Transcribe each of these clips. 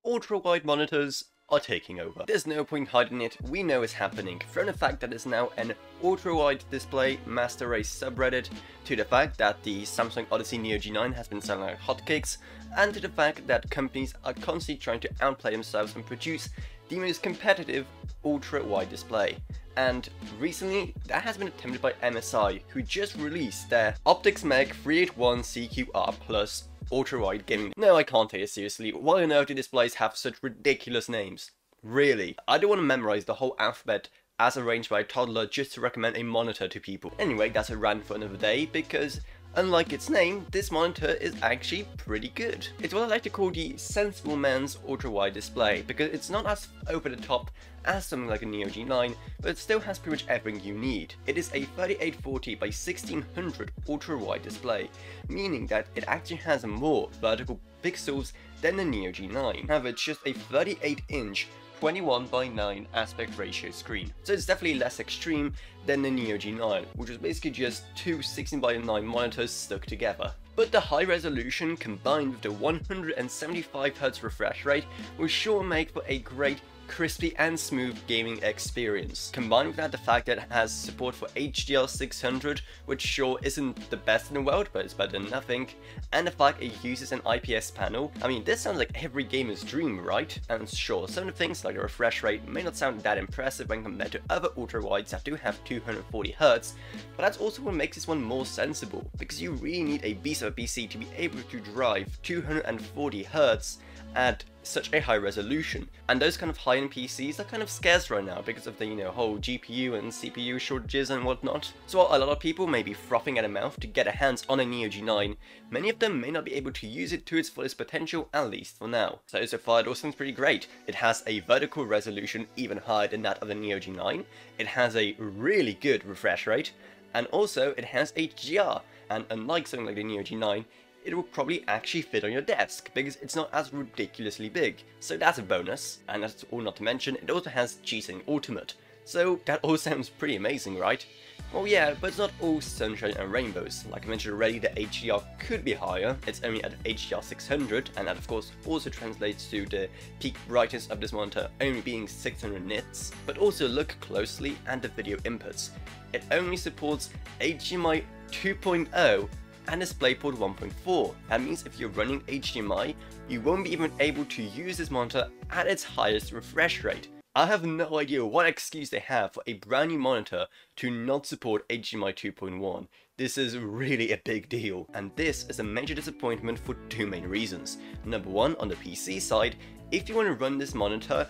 ultra-wide monitors are taking over. There's no point hiding it, we know it's happening, from the fact that it's now an ultra-wide display master race subreddit, to the fact that the Samsung Odyssey Neo G9 has been selling like hotcakes, and to the fact that companies are constantly trying to outplay themselves and produce the most competitive ultra-wide display. And recently, that has been attempted by MSI, who just released their Optix MEG381CQR Plus ultra-wide gaming. No, I can't take it seriously. Why on earth do displays have such ridiculous names? Really? I don't want to memorize the whole alphabet as arranged by a toddler just to recommend a monitor to people. Anyway, that's a rant for another day, because unlike its name, this monitor is actually pretty good. It's what I like to call the sensible man's ultra-wide display, because it's not as over the top as something like a Neo G9, but it still has pretty much everything you need. It is a 3840 by 1600 ultra-wide display, meaning that it actually has more vertical pixels than the Neo G9. However, it's just a 38-inch 21 by 9 aspect ratio screen, so it's definitely less extreme than the Neo G9, which was basically just two 16 by 9 monitors stuck together. But the high resolution combined with the 175Hz refresh rate will sure make for a great, crispy and smooth gaming experience. Combined with that, the fact that it has support for HDR600, which sure isn't the best in the world, but it's better than nothing, and the fact it uses an IPS panel. I mean, this sounds like every gamer's dream, right? And sure, some of the things like the refresh rate may not sound that impressive when compared to other ultra-wides that do have 240Hz, but that's also what makes this one more sensible, because you really need a beast of a PC to be able to drive 240Hz at such a high resolution, and those kind of high-end PCs are kind of scarce right now because of the whole GPU and CPU shortages and whatnot. So while a lot of people may be frothing at the mouth to get their hands on a Neo G9, many of them may not be able to use it to its fullest potential, at least for now. So far it all sounds pretty great. It has a vertical resolution even higher than that of the Neo G9, it has a really good refresh rate, and also it has HDR, and unlike something like the Neo G9, it will probably actually fit on your desk, because it's not as ridiculously big, so that's a bonus. And that's all not to mention, it also has G-Sync Ultimate, so that all sounds pretty amazing, right? Well yeah, but it's not all sunshine and rainbows. Like I mentioned already, the HDR could be higher, it's only at HDR 600, and that of course also translates to the peak brightness of this monitor only being 600 nits. But also look closely at the video inputs. It only supports HDMI 2.0 and DisplayPort 1.4. That means if you're running HDMI, you won't be even able to use this monitor at its highest refresh rate. I have no idea what excuse they have for a brand new monitor to not support HDMI 2.1. This is really a big deal, and this is a major disappointment for two main reasons. Number one, on the PC side, if you want to run this monitor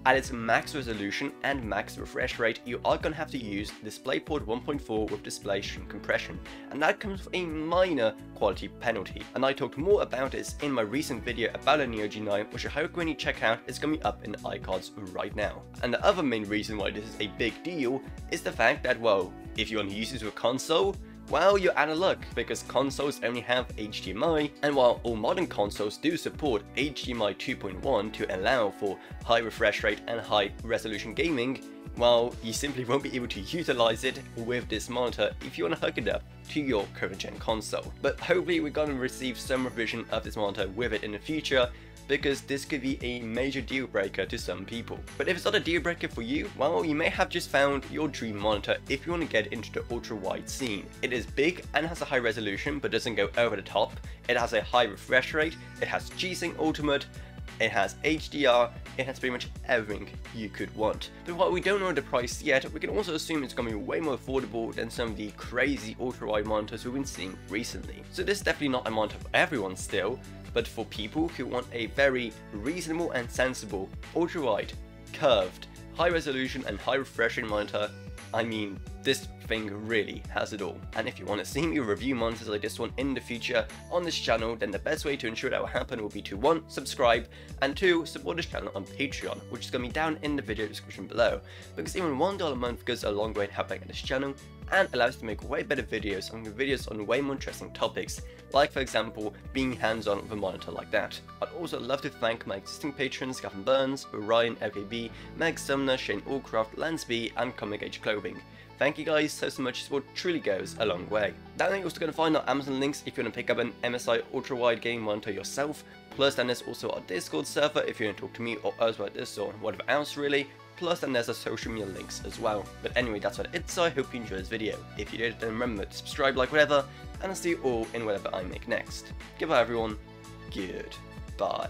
at its max resolution and max refresh rate, you are going to have to use DisplayPort 1.4 with display shrink compression, and that comes with a minor quality penalty. And I talked more about this in my recent video about a Neo G9, which I hope when you check out is going to be up in the iCards right now. And the other main reason why this is a big deal is the fact that, well, if you want to use this with a console, well, you're out of luck, because consoles only have HDMI, and while all modern consoles do support HDMI 2.1 to allow for high refresh rate and high resolution gaming, well, you simply won't be able to utilize it with this monitor if you want to hook it up to your current gen console. But hopefully we're going to receive some revision of this monitor with it in the future, because this could be a major deal breaker to some people. But if it's not a deal breaker for you, well, you may have just found your dream monitor if you want to get into the ultra wide scene. It is big and has a high resolution but doesn't go over the top. It has a high refresh rate, it has G-Sync Ultimate, it has HDR, it has pretty much everything you could want. But while we don't know the price yet, we can also assume it's going to be way more affordable than some of the crazy ultra-wide monitors we've been seeing recently. So this is definitely not a monitor for everyone still, but for people who want a very reasonable and sensible ultra-wide, curved, high resolution and high refresh rate monitor, I mean, this thing really has it all. And if you want to see me review monitors like this one in the future on this channel, then the best way to ensure that will happen will be to 1. Subscribe, and 2. Support this channel on Patreon, which is going to be down in the video description below, because even $1 a month goes a long way to help out this channel and allows us to make way better videos on way more interesting topics, like for example being hands-on with a monitor like that. I'd also love to thank my existing patrons Gavin Burns, Ryan, LKB, Meg Sumner, Shane Allcroft, Lance B and Comic Age Clothing. Thank you guys so much, support truly goes a long way. Down there you're also going to find our Amazon links if you want to pick up an MSI Ultrawide game monitor yourself, plus then there's also our Discord server if you want to talk to me or us about this or whatever else really, plus then there's our social media links as well. But anyway, that's what it is, so I hope you enjoyed this video. If you did, then remember to subscribe, like, whatever, and I'll see you all in whatever I make next. Goodbye everyone, goodbye.